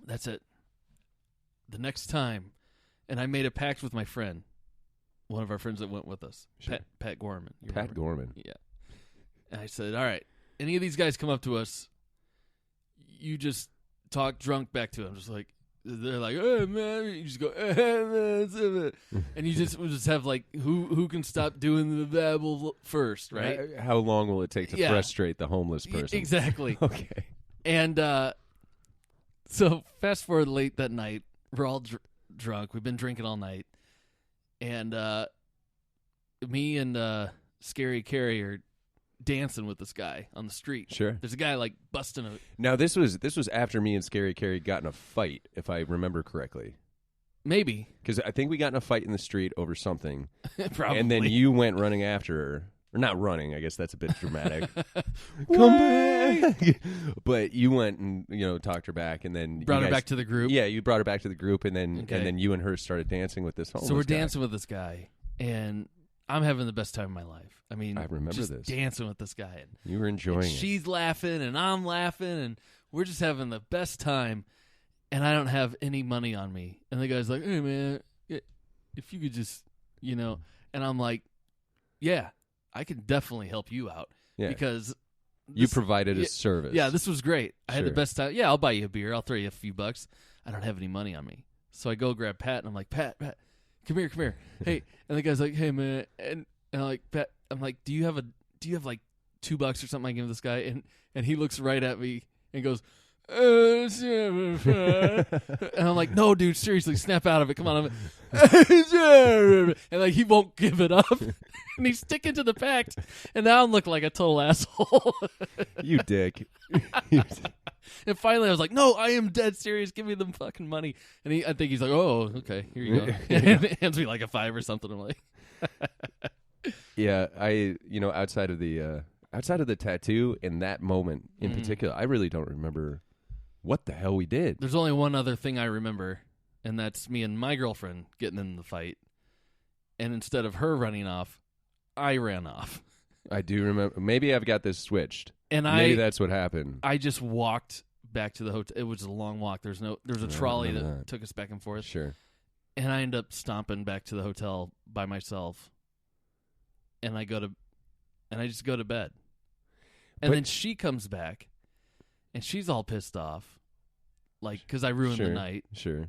That's it. The next time, and I made a pact with my friend, one of our friends that went with us, Sure. Pat Gorman. You Pat remember? Gorman. Yeah. And I said, all right, any of these guys come up to us, you just talk drunk back to them. Just like, they're like, oh, man. You just go, and you just have like, who can stop doing the babble first, right? How long will it take to frustrate the homeless person? Exactly. Okay. And so fast forward late that night, we're all drunk. We've been drinking all night. And me and Scary Carrie are dancing with this guy on the street. Sure. There's a guy like busting a... Now, this was after me and Scary Carrie got in a fight, if I remember correctly. Maybe. Because I think we got in a fight in the street over something. Probably. And then you went running after her. Or not running, I guess that's a bit dramatic. Come back! But you went and, talked her back, and then... Brought her back to the group? Yeah, you brought her back to the group, and then you and her started dancing with this homeless So we're guy. dancing with this guy, and I'm having the best time of my life. I mean, I remember just this. dancing with this guy. And you were enjoying it. She's laughing, and I'm laughing, and we're just having the best time, and I don't have any money on me. And the guy's like, hey, man, if you could just, and I'm like, yeah, I can definitely help you out. Yeah. Because you provided a service. Yeah, this was great. I had the Sure. best time. Yeah, I'll buy you a beer. I'll throw you a few bucks. I don't have any money on me. So I go grab Pat, and I'm like, Pat, come here. Hey. And the guy's like, hey, man. And I'm like, Pat, I'm like, do you have like $2 or something I can give this guy? And he looks right at me and goes, and I'm like, no, dude, seriously, snap out of it. Come on. And like, he won't give it up. And he's sticking to the pact. And now I'm looking like a total asshole. You dick. And finally I was like, no, I am dead serious. Give me the fucking money. And I think he's like, oh, okay, here you go. And hands me like a $5 or something. I'm like, yeah, outside of the tattoo in that moment in particular, I really don't remember what the hell we did. There's only one other thing I remember, and that's me and my girlfriend getting in the fight. And instead of her running off, I ran off. I do remember. Maybe I've got this switched. And maybe that's what happened. I just walked back to the hotel. It was a long walk. There was a trolley that took us back and forth. Sure. And I end up stomping back to the hotel by myself. And I just go to bed. And then she comes back, and she's all pissed off, like, because I ruined the night. Sure.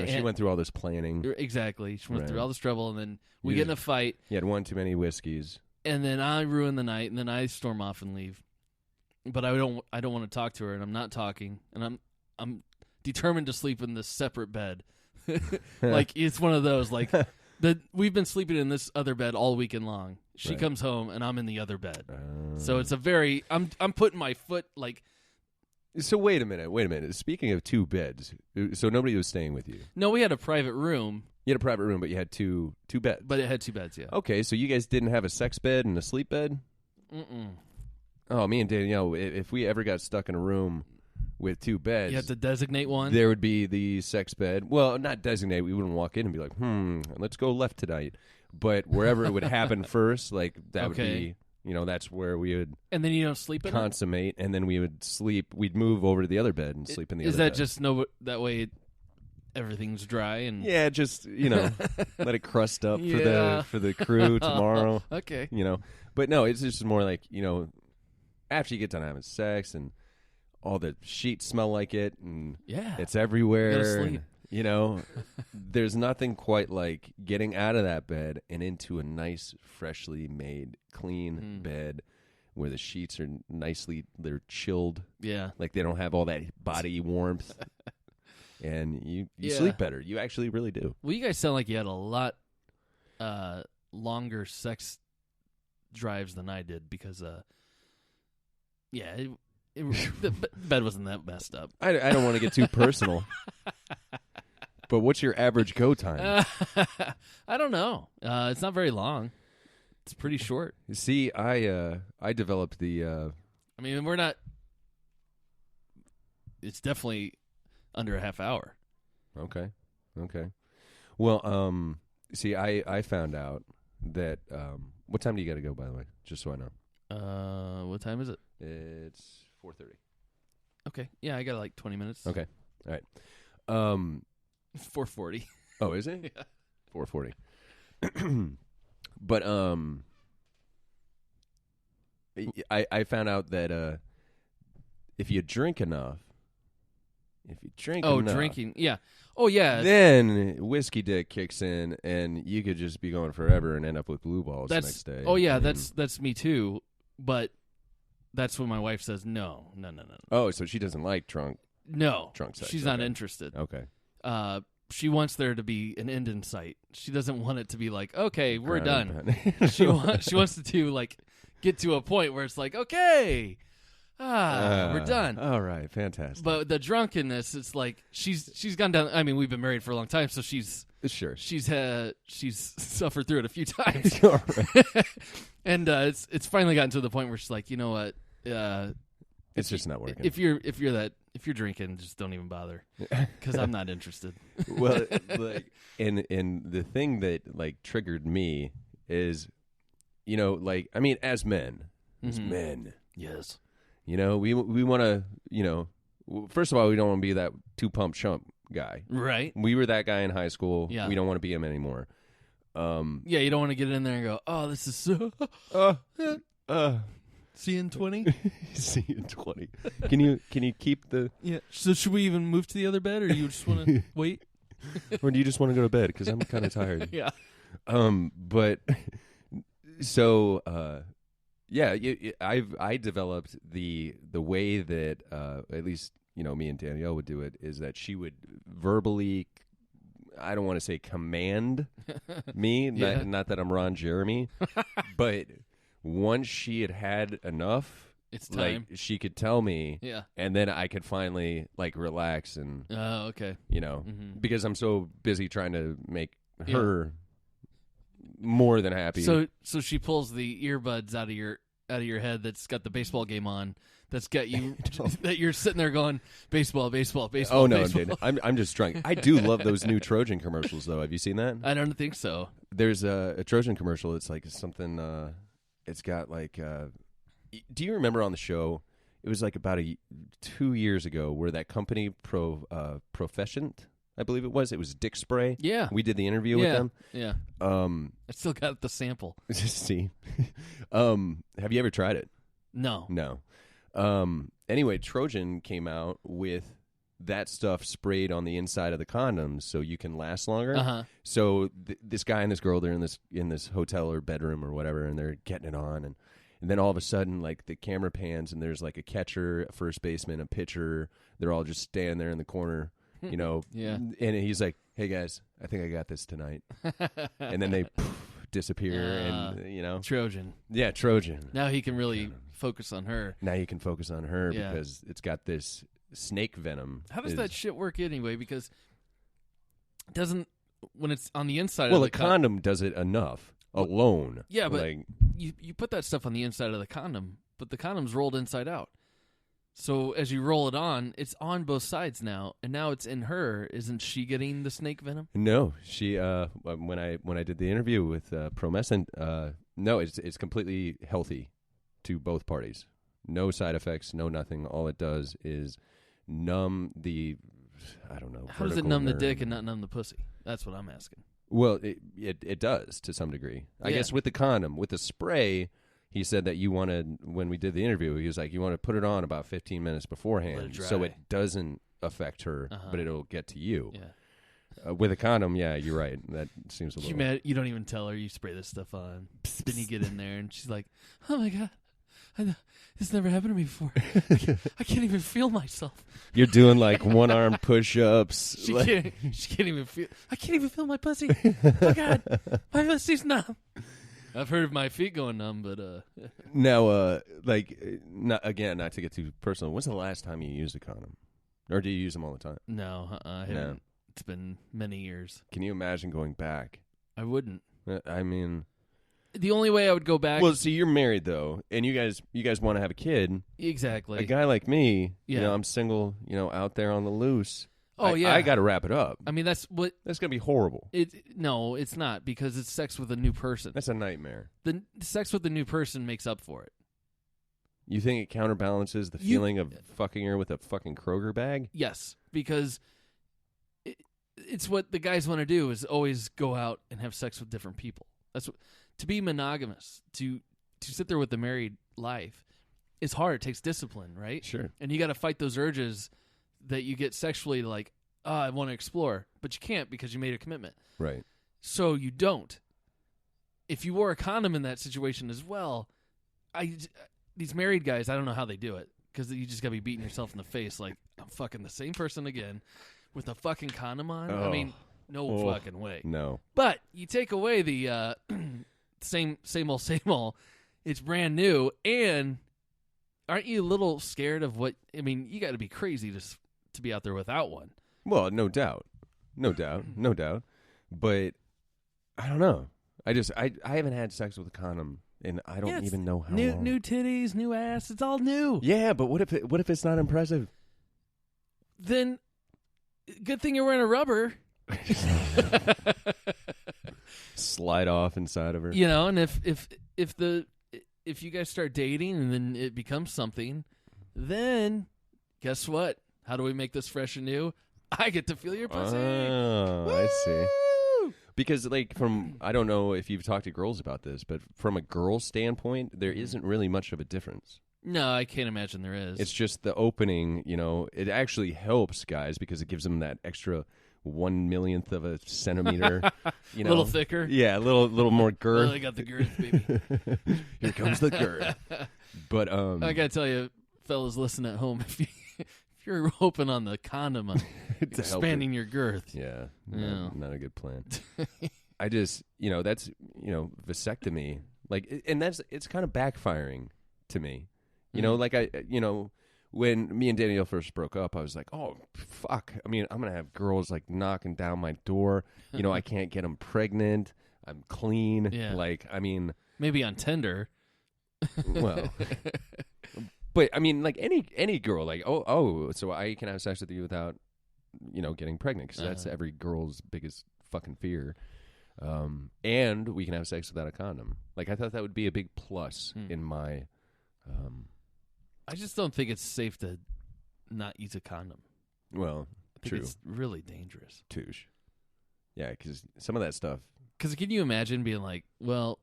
She went through all this planning. Exactly. She went through all this trouble, and then we get in a fight. You had one too many whiskeys. And then I ruin the night, and then I storm off and leave. But I don't want to talk to her, and I'm not talking, and I'm determined to sleep in this separate bed. Like, it's one of those, like, we've been sleeping in this other bed all weekend long. She comes home, and I'm in the other bed. So it's a very, I'm putting my foot, like. So wait a minute. Speaking of two beds, so nobody was staying with you? No, we had a private room. You had a private room, but you had two beds. But it had 2 beds, yeah. Okay, so you guys didn't have a sex bed and a sleep bed? Mm-mm. Oh, me and Danielle, if we ever got stuck in a room with 2 beds... You have to designate one? There would be the sex bed. Well, not designate. We wouldn't walk in and be like, let's go left tonight. But wherever it would happen first, like, that would be... that's where we would... And then you don't sleep in consummate, and then we would sleep... We'd move over to the other bed and sleep in the other bed. Is that just that way everything's dry? And yeah, just, let it crust up for the crew tomorrow. Okay. But no, it's just more like, after you get done having sex and all the sheets smell like it and it's everywhere. You gotta sleep. There's nothing quite like getting out of that bed and into a nice, freshly made, clean bed where the sheets are they're chilled. Yeah. Like they don't have all that body warmth. And you sleep better. You actually really do. Well, you guys sound like you had a lot longer sex drives than I did because, the bed wasn't that messed up. I don't want to get too personal. But what's your average go time? I don't know. It's not very long. It's pretty short. See, I developed the... I mean, we're not... It's definitely under a half hour. Okay. Well, see, I found out that... what time do you got to go, by the way? Just so I know. What time is it? It's 4:30. Okay. Yeah, I got like 20 minutes. Okay. All right. 440. Oh, is it? Yeah. 440. But I found out that if you drink enough, drinking. Yeah. Oh, yeah. then whiskey dick kicks in, and you could just be going forever and end up with blue balls the next day. Oh, yeah, I mean, that's me too. But that's when my wife says no. Oh, so she doesn't like drunk sex. She's not interested. Okay. She wants there to be an end in sight. She doesn't want it to be like, okay, we're done. Done. She wants it to like get to a point where it's like, okay, we're done. All right, fantastic. But the drunkenness, it's like she's gone down. I mean, we've been married for a long time, so she's suffered through it a few times. And it's finally gotten to the point where she's like, you know what? It's just not working. If you're drinking, just don't even bother, because I'm not interested. Well, like, and the thing that like triggered me is, like, I mean, as men, yes, we want to, first of all, we don't want to be that 2-pump chump guy, right? We were that guy in high school. Yeah. We don't want to be him anymore. Yeah, you don't want to get in there and go, oh, this is so. See you in 20? See you in 20. Can you keep the... Yeah. So should we even move to the other bed, or you just want to wait? Or do you just want to go to bed? Because I'm kind of tired. Yeah. But... So, I developed the way that, at least, me and Danielle would do it, is that she would verbally... I don't want to say command me, Yeah. not that I'm Ron Jeremy, but... Once she had enough, it's time. Like, she could tell me, Yeah. and then I could finally like relax and, Oh, okay. because I'm so busy trying to make her more than happy. So she pulls the earbuds out of your head that's got the baseball game on. That's got you that you're sitting there going baseball. Oh no, baseball. I'm just drunk. I do love those new Trojan commercials though. Have you seen that? I don't think so. There's a Trojan commercial. It's like something. It's got like. Do you remember on the show? It was like about 2 years ago where that company Proficient, I believe it was. It was Dick Spray. Yeah, we did the interview with them. Yeah. I still got the sample. See, have you ever tried it? No. Anyway, Trojan came out with that stuff sprayed on the inside of the condoms so you can last longer. Uh-huh. So this guy and this girl, they're in this hotel or bedroom or whatever, and they're getting it on, and then all of a sudden, like, the camera pans, and there's like a catcher, a first baseman, a pitcher. They're all just standing there in the corner, Yeah. And he's like, "Hey guys, I think I got this tonight," and then they disappear, and Trojan. Yeah, Trojan. Now he can really focus on her. Now you can focus on her Yeah. because it's got this snake venom. How does that shit work anyway? Because it doesn't, when it's on the inside well, of the condom does it enough alone. Yeah, but like, you put that stuff on the inside of the condom, but the condom's rolled inside out. So as you roll it on, it's on both sides now, and now it's in her. Isn't she getting the snake venom? No, she. When I did the interview with Promescent, no, it's completely healthy to both parties. No side effects, no nothing. All it does is numb the, I don't know. How does it numb the dick and not numb the pussy? That's what I'm asking. Well, it does to some degree. I guess with the condom. With the spray, he said that you wanted, when we did the interview, he was like, you want to put it on about 15 minutes beforehand so it doesn't affect her, but it'll get to you. Yeah. With a condom, yeah, you're right. That seems a little... You don't even tell her you spray this stuff on. Then you get in there, and she's like, oh, my God. This never happened to me before. I can't even feel myself. You're doing like one-arm push-ups. She can't even feel. I can't even feel my pussy. Oh God, my pussy's numb. I've heard of my feet going numb, but now, not to get too personal. When's the last time you used a condom, or do you use them all the time? No, I haven't. No. It's been many years. Can you imagine going back? I wouldn't. I mean. The only way I would go back... Well, see, you're married, though, and you guys want to have a kid. Exactly. A guy like me, I'm single, out there on the loose. Oh, yeah. I got to wrap it up. I mean, that's going to be horrible. No, it's not, because it's sex with a new person. That's a nightmare. The sex with a new person makes up for it. You think it counterbalances the feeling of fucking her with a fucking Kroger bag? Yes, because it's what the guys want to do is always go out and have sex with different people. That's what, to be monogamous, to sit there with the married life is hard. It takes discipline, right? Sure. And you got to fight those urges that you get sexually, like, oh, I want to explore, but you can't because you made a commitment. Right. So you don't. If you wore a condom in that situation as well, these married guys, I don't know how they do it, because you just got to be beating yourself in the face like, I'm fucking the same person again with a fucking condom on. Oh. I mean, no fucking way. No. But you take away the same old. It's brand new, and aren't you a little scared of what? I mean, you got to be crazy to be out there without one. Well, no doubt. But I don't know. I haven't had sex with a condom, and I don't even know how long. New titties, new ass. It's all new. Yeah, but what if it's not impressive? Then, good thing you're wearing a rubber. Slide off inside of her. You know, and if you guys start dating and then it becomes something, then guess what? How do we make this fresh and new? I get to feel your pussy. Oh, Woo! I see. Because, like, I don't know if you've talked to girls about this, but from a girl's standpoint, there isn't really much of a difference. No, I can't imagine there is. It's just the opening, it actually helps guys because it gives them that extra 1/1,000,000th of a centimeter. A little thicker. Yeah, a little more girth. Really got the girth, baby. Here comes the girth. But I gotta tell you, fellas, listen at home. If you're hoping on the condom expanding your girth, yeah, not a good plan. I just, that's vasectomy, like, and it's kind of backfiring to me. Like when me and Danielle first broke up, I was like, oh, fuck. I mean, I'm going to have girls, like, knocking down my door. I can't get them pregnant. I'm clean. Yeah. Like, I mean. Maybe on Tinder. Well. But, I mean, like, any girl, like, so I can have sex with you without, getting pregnant. Because that's every girl's biggest fucking fear. And we can have sex without a condom. Like, I thought that would be a big plus in my... I just don't think it's safe to not use a condom. Well, I think it's really dangerous. Touche. Yeah, because some of that stuff. Because can you imagine being like, well,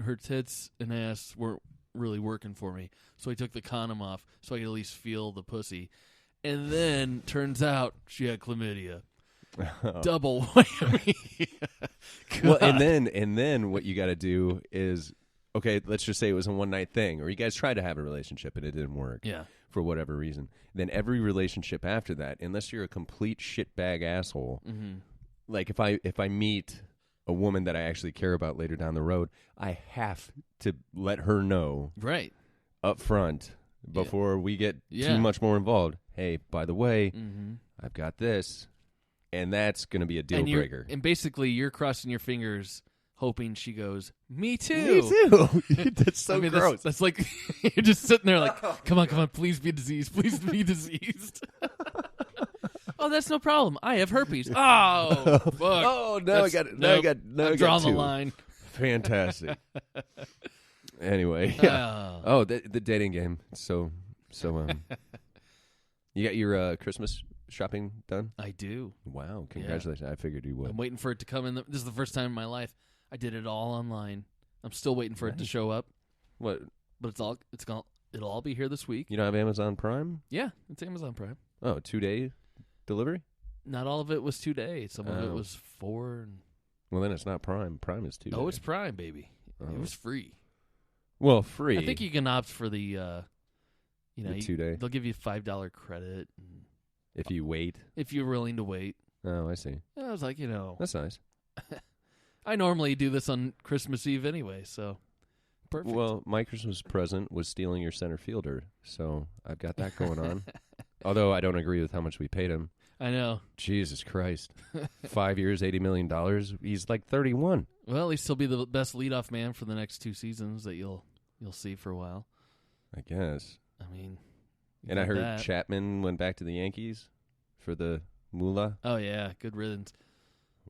her tits and ass weren't really working for me, so I took the condom off so I could at least feel the pussy. And then, turns out, she had chlamydia. Double whammy. Well, and then what you got to do is... Okay, let's just say it was a one-night thing, or you guys tried to have a relationship and it didn't work for whatever reason. Then every relationship after that, unless you're a complete shitbag asshole, like if I meet a woman that I actually care about later down the road, I have to let her know up front before we get too much more involved. Hey, by the way, I've got this, and that's going to be a deal breaker. And basically, you're crossing your fingers hoping she goes, me too. Me too. That's so gross. That's like, you're just sitting there like, come on, please be diseased. Please be diseased. Oh, that's no problem. I have herpes. Oh, fuck. Oh, now I got it. Now I got the line. Fantastic. Anyway. The dating game. So, you got your Christmas shopping done? I do. Wow, congratulations. I figured you would. I'm waiting for it to come in. This is the first time in my life I did it all online. I'm still waiting for it to show up. What? But it'll all be here this week. You don't have Amazon Prime? Yeah, it's Amazon Prime. Oh, 2-day delivery? Not all of it was 2 days. Some of it was 4. Well, then it's not Prime. Prime is 2 days. Oh, it's Prime, baby. It was free. Well, free. I think you can opt for the 2 day. They'll give you $5 credit. If you wait. If you're willing to wait. Oh, I see. I was like, That's nice. I normally do this on Christmas Eve anyway, so perfect. Well, my Christmas present was stealing your center fielder, so I've got that going on. Although I don't agree with how much we paid him. I know. Jesus Christ. 5 years, $80 million. He's like 31. Well, at least he'll be the best leadoff man for the next 2 seasons that you'll see for a while. I guess. I mean... And I heard Chapman went back to the Yankees for the moolah. Oh, yeah. Good riddance.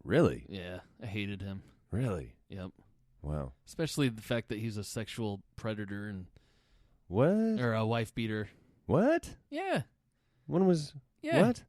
Really? Yeah. I hated him. Really? Yep. Wow. Especially the fact that he's a sexual predator and What? or a wife beater. What? Yeah. When was Yeah. what?